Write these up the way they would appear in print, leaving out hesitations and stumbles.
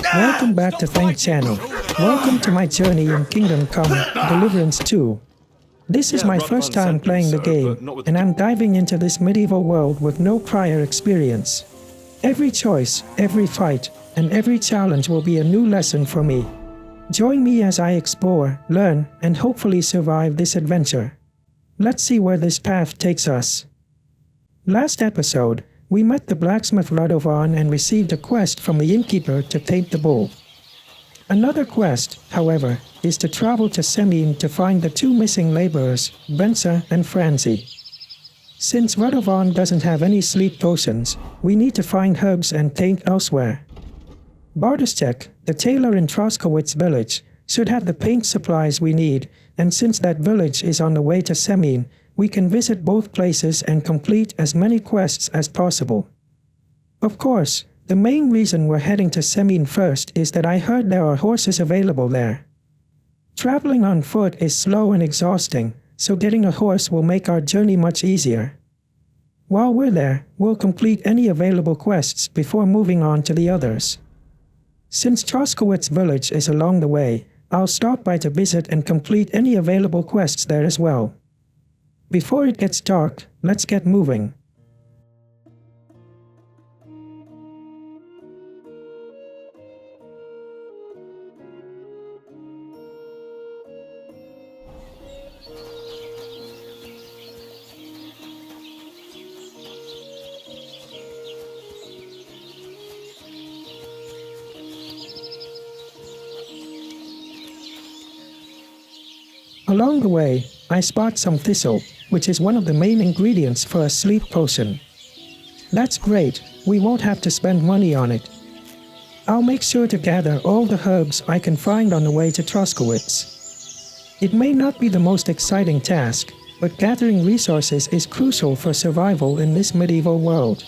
Welcome back to Thank Channel. Welcome to my journey in Kingdom Come Deliverance 2. This is my first time playing the game, and I'm diving into this medieval world with no prior experience. Every choice, every fight, and every challenge will be a new lesson for me. Join me as I explore, learn, and hopefully survive this adventure. Let's see where this path takes us. Last episode, we met the blacksmith Radovan and received a quest from the innkeeper to paint the bull. Another quest, however, is to travel to Semine to find the two missing laborers, Benza and Franzi. Since Radovan doesn't have any sleep potions, we need to find herbs and paint elsewhere. Bartoszek, the tailor in Troskowitz village, should have the paint supplies we need, and since that village is on the way to Semine, we can visit both places and complete as many quests as possible. Of course, the main reason we're heading to Semine first is that I heard there are horses available there. Traveling on foot is slow and exhausting, so getting a horse will make our journey much easier. While we're there, we'll complete any available quests before moving on to the others. Since Troskowitz village is along the way, I'll stop by to visit and complete any available quests there as well. Before it gets dark, let's get moving. Along the way, I spot some thistle, which is one of the main ingredients for a sleep potion. That's great, we won't have to spend money on it. I'll make sure to gather all the herbs I can find on the way to Troskowitz. It may not be the most exciting task, but gathering resources is crucial for survival in this medieval world.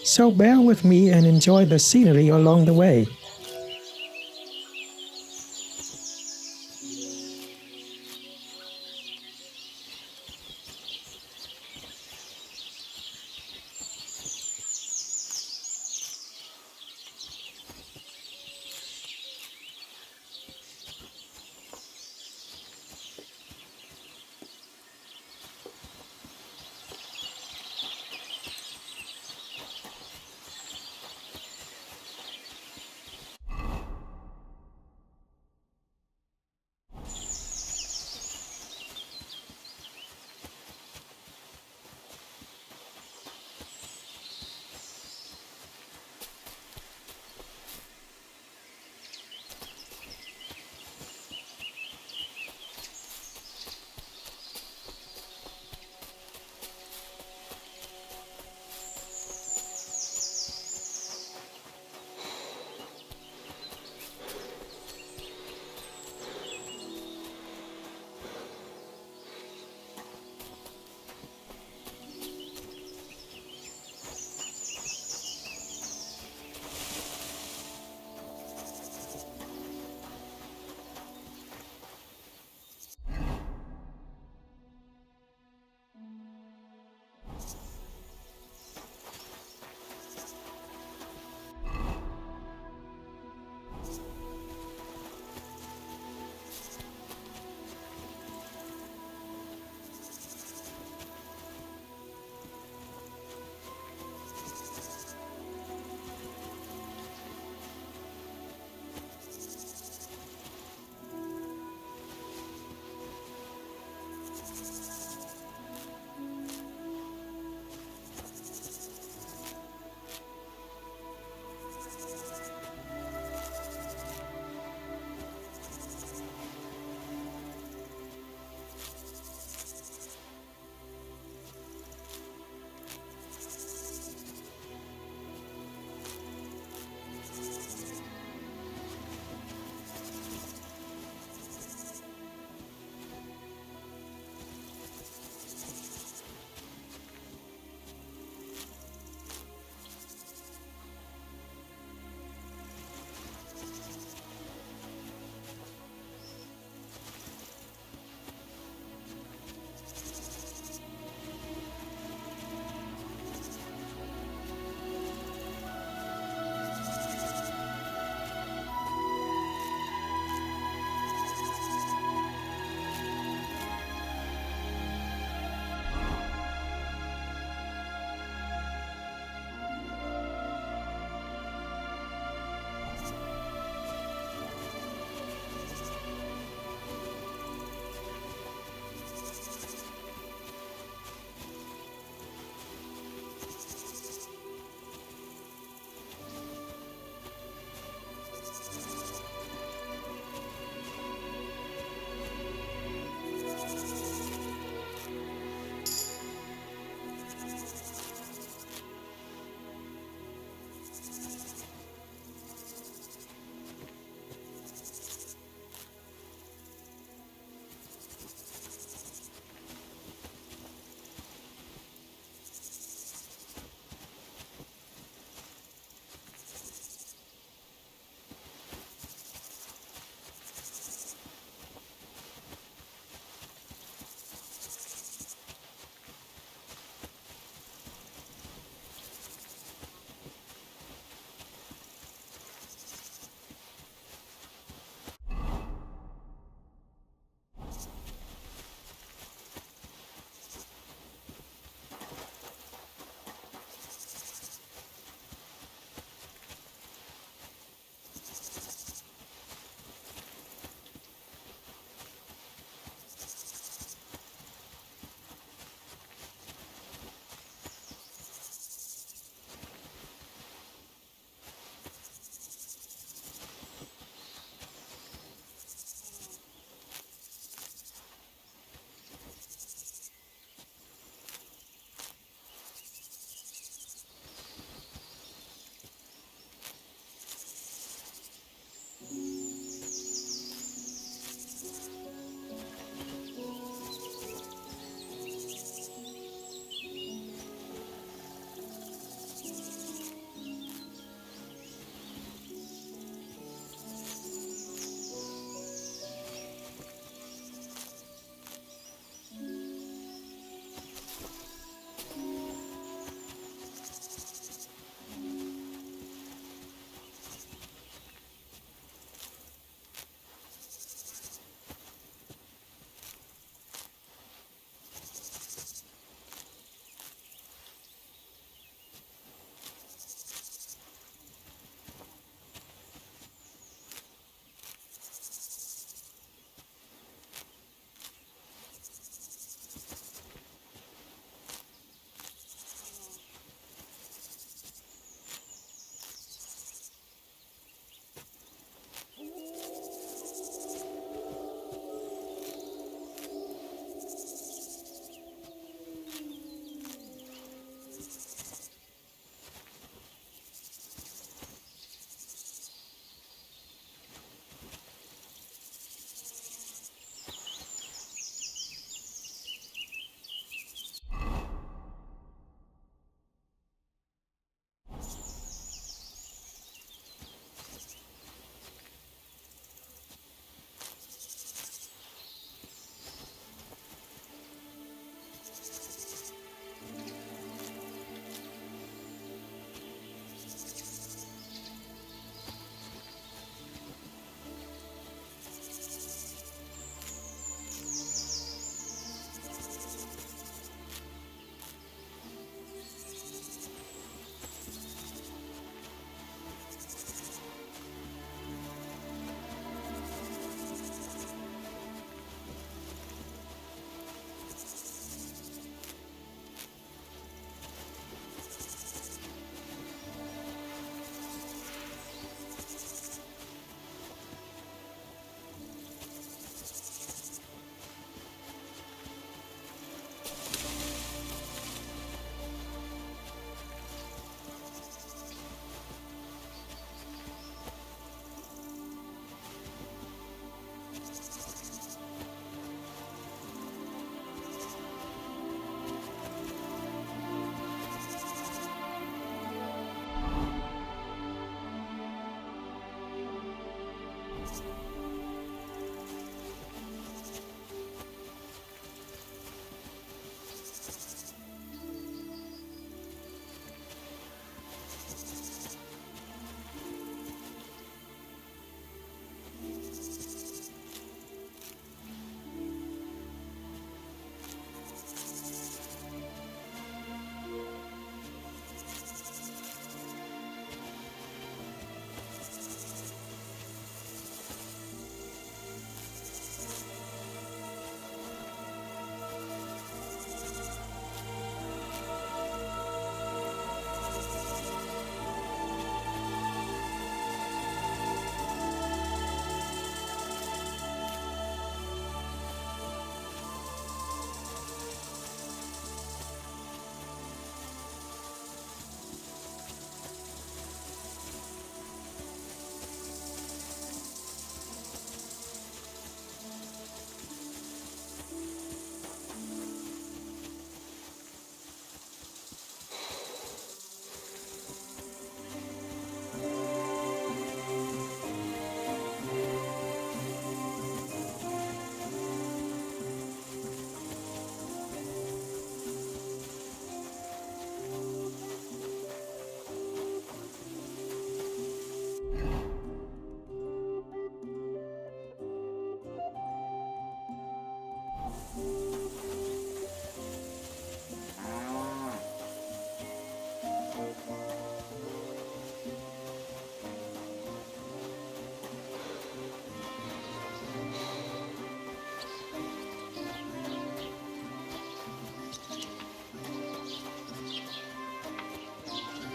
So bear with me and enjoy the scenery along the way.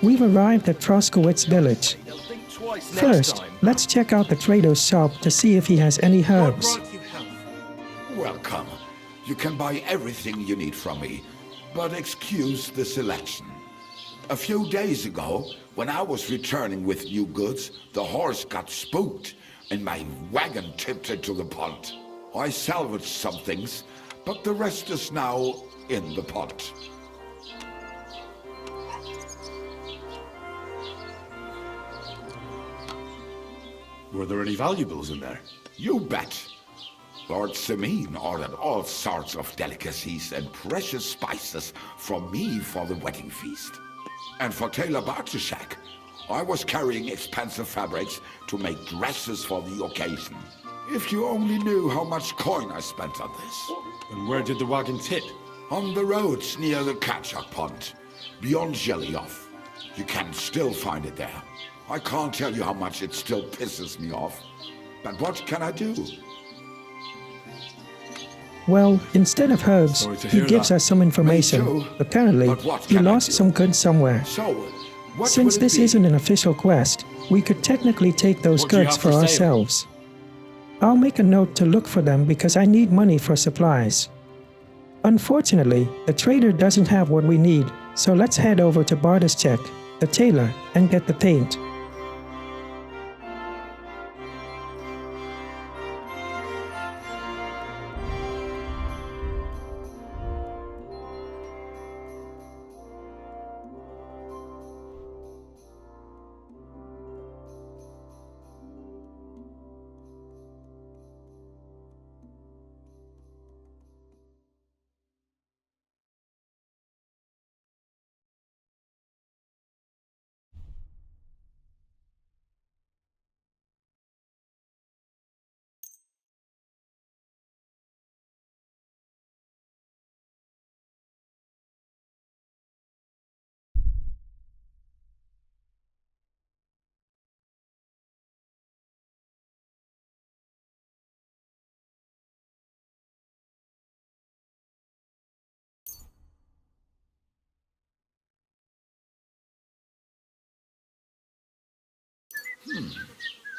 we've arrived at Troskowitz village. First, let's check out the trader's shop to see if he has any herbs. Welcome. You can buy everything you need from me, but excuse the selection. A few days ago, when I was returning with new goods, the horse got spooked and my wagon tipped into the pond. I salvaged some things, but the rest is now in the pond. Were there any valuables in there? You bet. Lord Semine ordered all sorts of delicacies and precious spices from me for the wedding feast. And for Taylor Bartishak, I was carrying expensive fabrics to make dresses for the occasion. If you only knew how much coin I spent on this. And where did the wagon tip? On the roads near the Katchak Pond, beyond Jelioff. You can still find it there. I can't tell you how much it still pisses me off. But what can I do? Well, instead of herbs, he gives us some information. Me too. Apparently, he lost some goods somewhere. So, what Since will it this be? isn't an official quest, we could technically take those What do you goods have for for sale? ourselves. I'll make a note to look for them because I need money for supplies. Unfortunately, the trader doesn't have what we need, so let's head over to Bartishak, the tailor, and get the paint.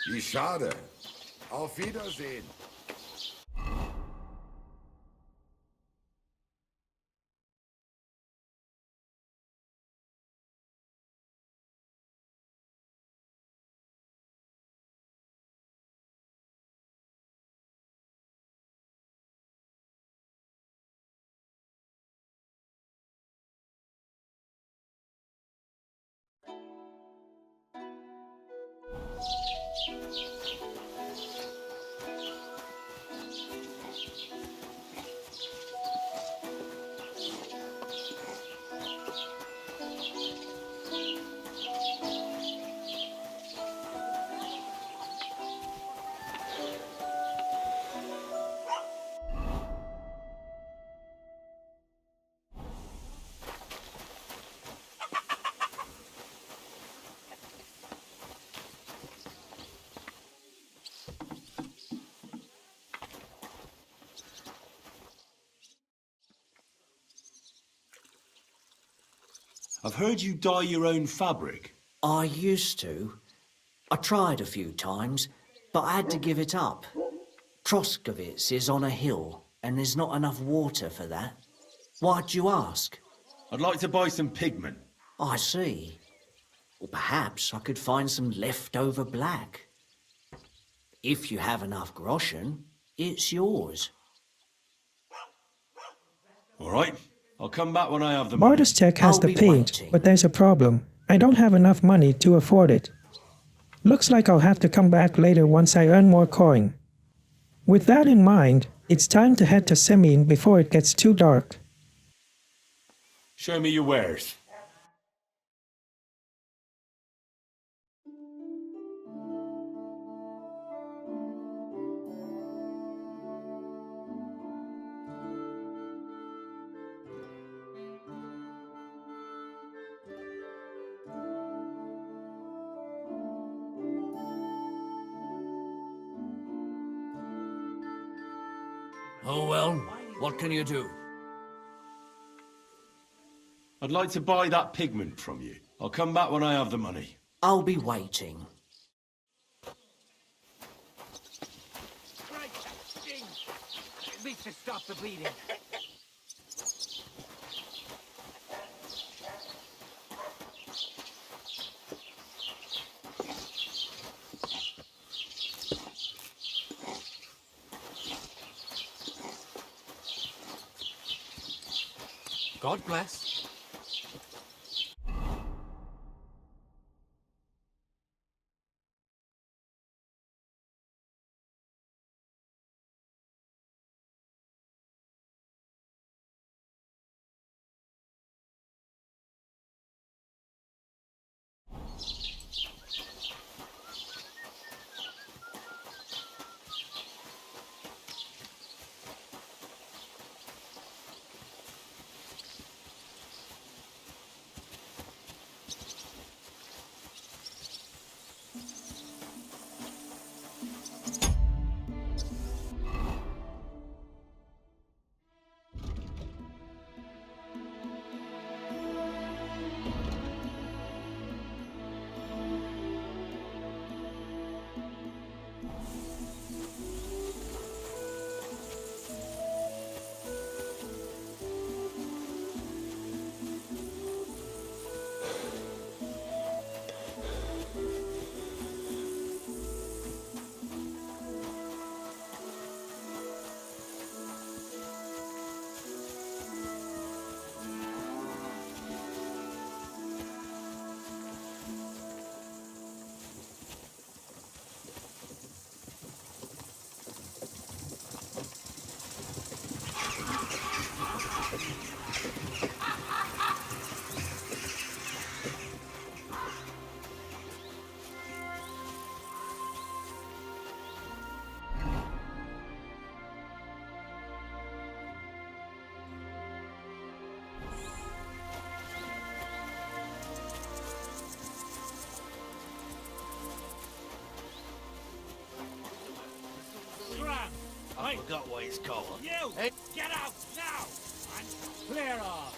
Wie schade. Auf Wiedersehen. I've heard you dye your own fabric. I used to. I tried a few times, but I had to give it up. Troskowitz is on a hill, and there's not enough water for that. Why'd you ask? I'd like to buy some pigment. I see. Or perhaps I could find some leftover black. If you have enough groschen, it's yours. All right, I'll come back when I have the money. Bartishak has I'll the be paint, waiting. but there's a problem. I don't have enough money to afford it. Looks like I'll have to come back later once I earn more coin. With that in mind, it's time to head to Semine before it gets too dark. Show me your wares. Oh well, what can you do? I'd like to buy that pigment from you. I'll come back when I have the money. I'll be waiting. Right, sting. At least to stop the bleeding. God bless. I forgot what it's called. You! Hey. Get out now! And clear off!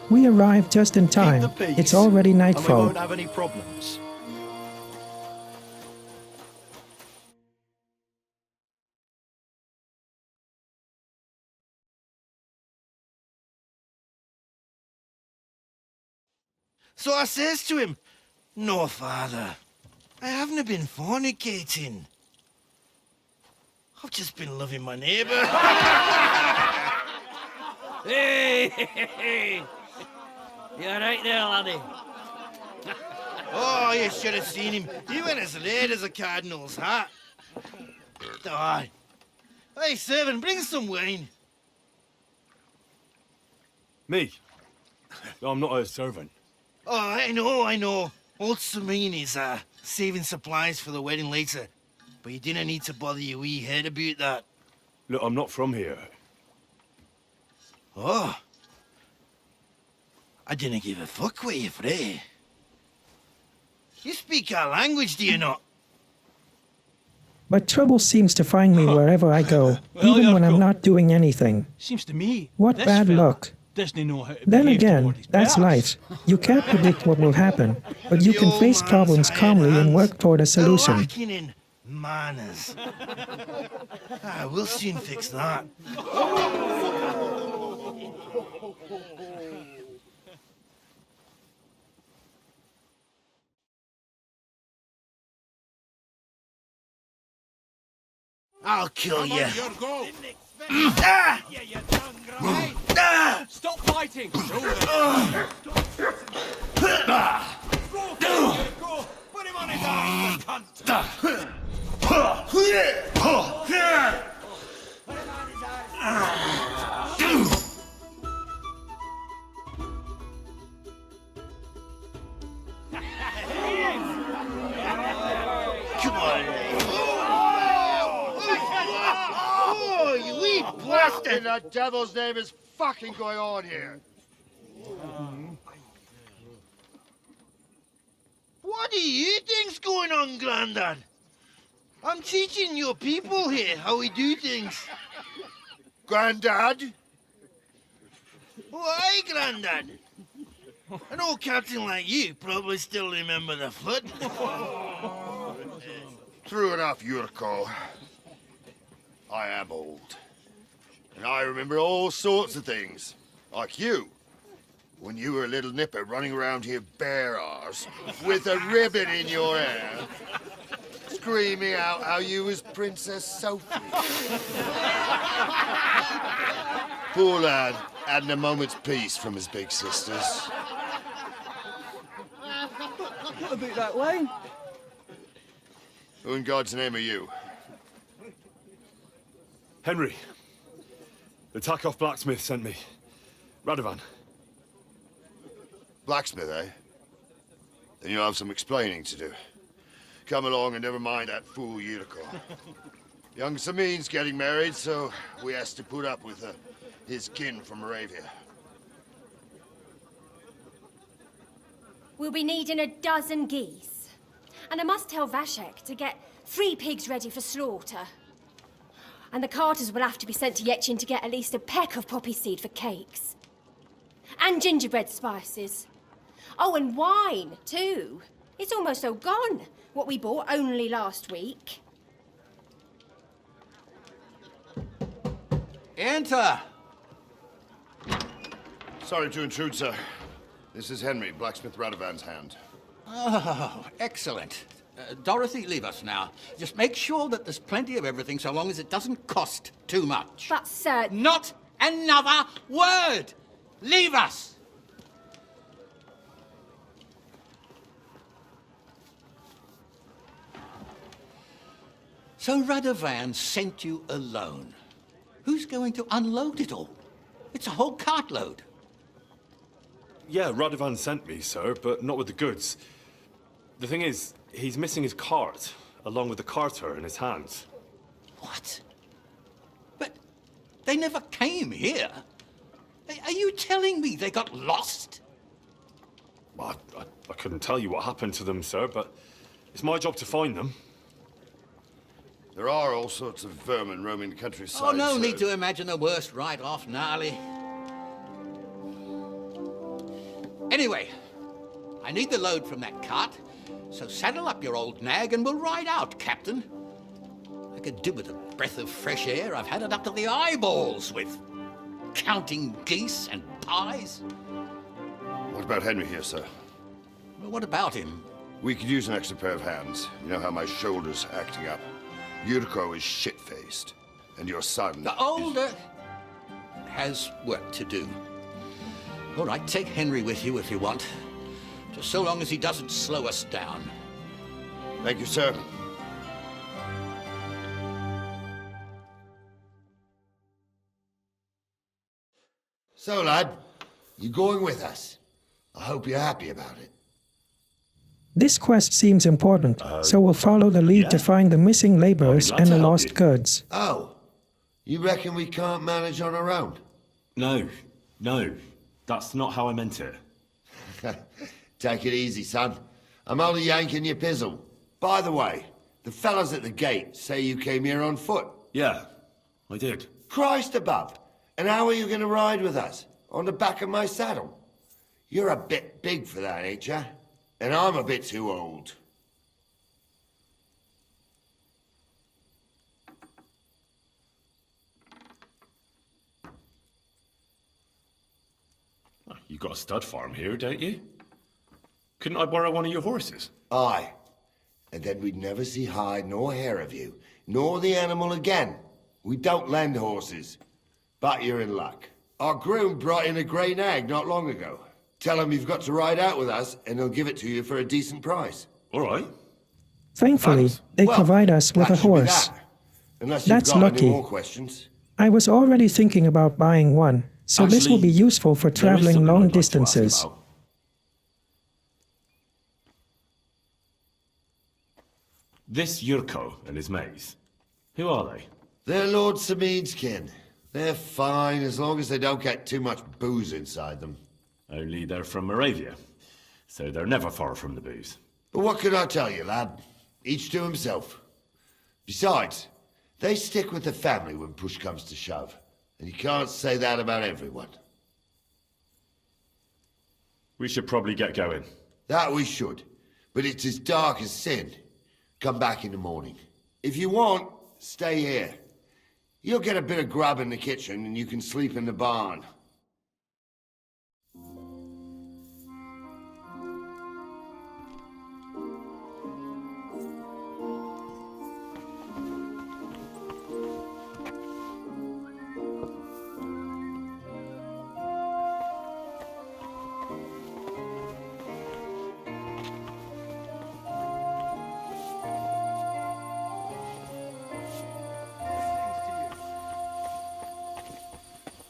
We arrived just in time. Keep the peace, It's already and we nightfall. won't have any problems. So I says to him, "No, father, I haven't been fornicating. I've just been loving my neighbour." Hey! You're right there, laddie. Oh, you should have seen him. He went as red as a cardinal's hat. Aye. Hey, servant, bring some wine. Me? I'm not a servant. Oh, I know. Old Semine is saving supplies for the wedding later. But you didn't need to bother your wee head about that. Look, I'm not from here. Oh. I didn't give a fuck what you fray. You speak our language, do you not? But trouble seems to find me wherever I go, even when I'm not doing anything. Seems to me. What this bad fella luck. doesn't know how to Then behave again, toward his that's betters. life. You can't predict what will happen, but you can face problems calmly and work toward a solution. Lacking in manners. We'll soon fix that. I'll kill you. Stop fighting! Put him on his ass, the cunt! Come on. Oh, you wee bastard! In the devil's name is fucking going on here? What do you think's going on, Grandad? I'm teaching your people here how we do things. Grandad? Why, Grandad? An old captain like you probably still remember the flood. True enough, Yurko. I am old. And I remember all sorts of things. Like you. When you were a little nipper running around here bare arse, with a ribbon in your hair, screaming out how you was Princess Sophie. Poor lad, hadn't a moment's peace from his big sisters. What about that wine? Who in God's name are you? Henry. The Takeoff blacksmith sent me. Radovan. Blacksmith, eh? Then you'll have some explaining to do. Come along and never mind that fool Yurko. Young Semine's getting married, so we has to put up with his kin from Moravia. We'll be needing a dozen geese. And I must tell Vashek to get 3 pigs ready for slaughter. And the carters will have to be sent to Yetchin to get at least a peck of poppy seed for cakes. And gingerbread spices. Oh, and wine, too. It's almost all gone, what we bought only last week. Enter! Sorry to intrude, sir. This is Henry, blacksmith Radovan's hand. Oh, excellent. Dorothy, leave us now. Just make sure that there's plenty of everything so long as it doesn't cost too much. But, sir... Not another word! Leave us! So Radovan sent you alone. Who's going to unload it all? It's a whole cartload. Yeah, Radovan sent me, sir, but not with the goods. The thing is, he's missing his cart, along with the carter in his hands. What? But they never came here. Are you telling me they got lost? Well, I couldn't tell you what happened to them, sir, but it's my job to find them. There are all sorts of vermin roaming the countryside. Oh, no sir. need to imagine the worst right off, gnarly. Anyway, I need the load from that cart, so saddle up your old nag and we'll ride out, Captain. I could do with a breath of fresh air. I've had it up to the eyeballs with counting geese and pies. What about Henry here, sir? Well, what about him? We could use an extra pair of hands. You know how my shoulder's acting up. Yuriko is shit-faced. And your son... The older has work to do. All right, take Henry with you if you want. Just so long as he doesn't slow us down. Thank you, sir. So, lad, you going with us? I hope you're happy about it. This quest seems important, so we'll follow the lead to find the missing laborers and the lost goods. Oh, you reckon we can't manage on our own? No, that's not how I meant it. Take it easy, son. I'm only yanking your pizzle. By the way, the fellas at the gate say you came here on foot. Yeah, I did. Christ above! And how are you going to ride with us? On the back of my saddle? You're a bit big for that, ain't ya? And I'm a bit too old. You got a stud farm here, don't you? Couldn't I borrow one of your horses? Aye. And then we'd never see hide nor hair of you, nor the animal again. We don't lend horses. But you're in luck. Our groom brought in a grey nag not long ago. Tell him you've got to ride out with us, and he'll give it to you for a decent price. All right. Thankfully, they Well, provide us with a that should be horse. that. Unless That's you've got lucky. any more questions. I was already thinking about buying one, so this will be Actually, useful for there is traveling something long I'd like to ask distances. about. This Yurko and his mates, who are they? They're Lord Semine's kin. They're fine as long as they don't get too much booze inside them. Only they're from Moravia, so they're never far from the booze. But what can I tell you, lad? Each to himself. Besides, they stick with the family when push comes to shove. And you can't say that about everyone. We should probably get going. That we should. But it's as dark as sin. Come back in the morning. If you want, stay here. You'll get a bit of grub in the kitchen and you can sleep in the barn.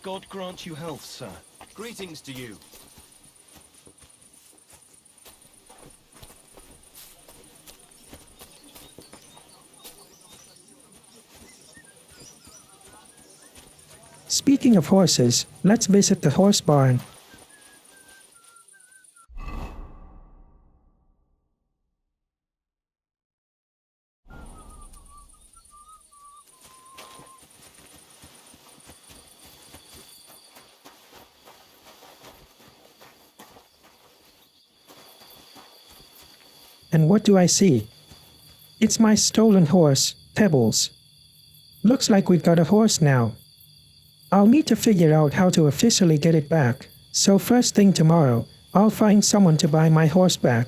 God grant you health, sir. Greetings to you. Speaking of horses, let's visit the horse barn. And what do I see? It's my stolen horse, Pebbles. Looks like we've got a horse now. I'll need to figure out how to officially get it back, so first thing tomorrow, I'll find someone to buy my horse back.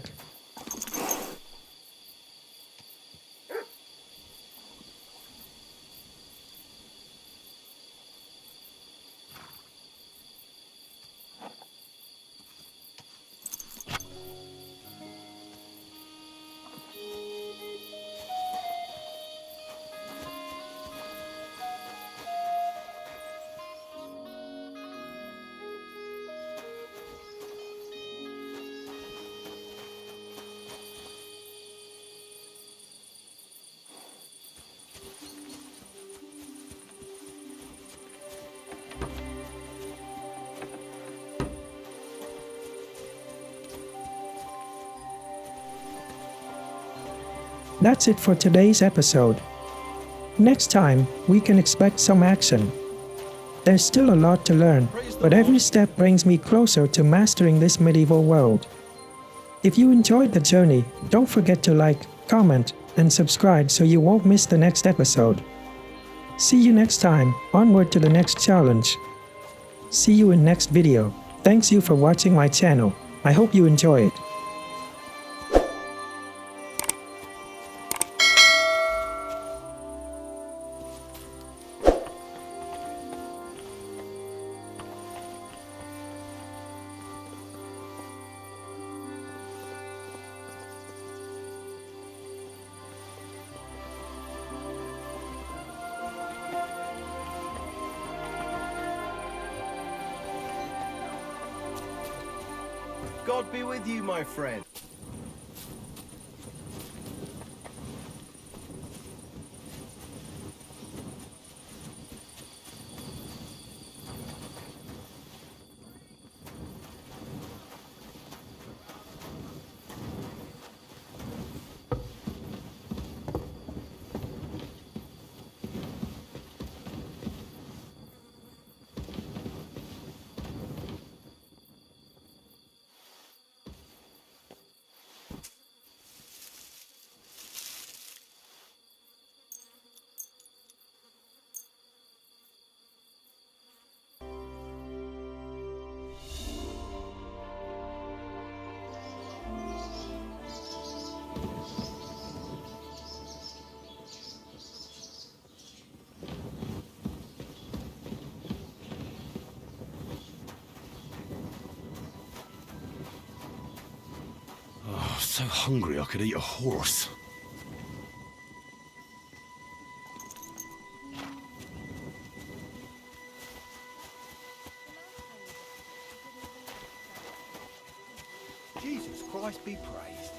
That's it for today's episode. Next time, we can expect some action. There's still a lot to learn, but every step brings me closer to mastering this medieval world. If you enjoyed the journey, don't forget to like, comment, and subscribe so you won't miss the next episode. See you next time, onward to the next challenge. See you in next video. Thanks you for watching my channel. I hope you enjoy it. God be with you, my friend. Oh, so hungry I could eat a horse. Jesus Christ be praised.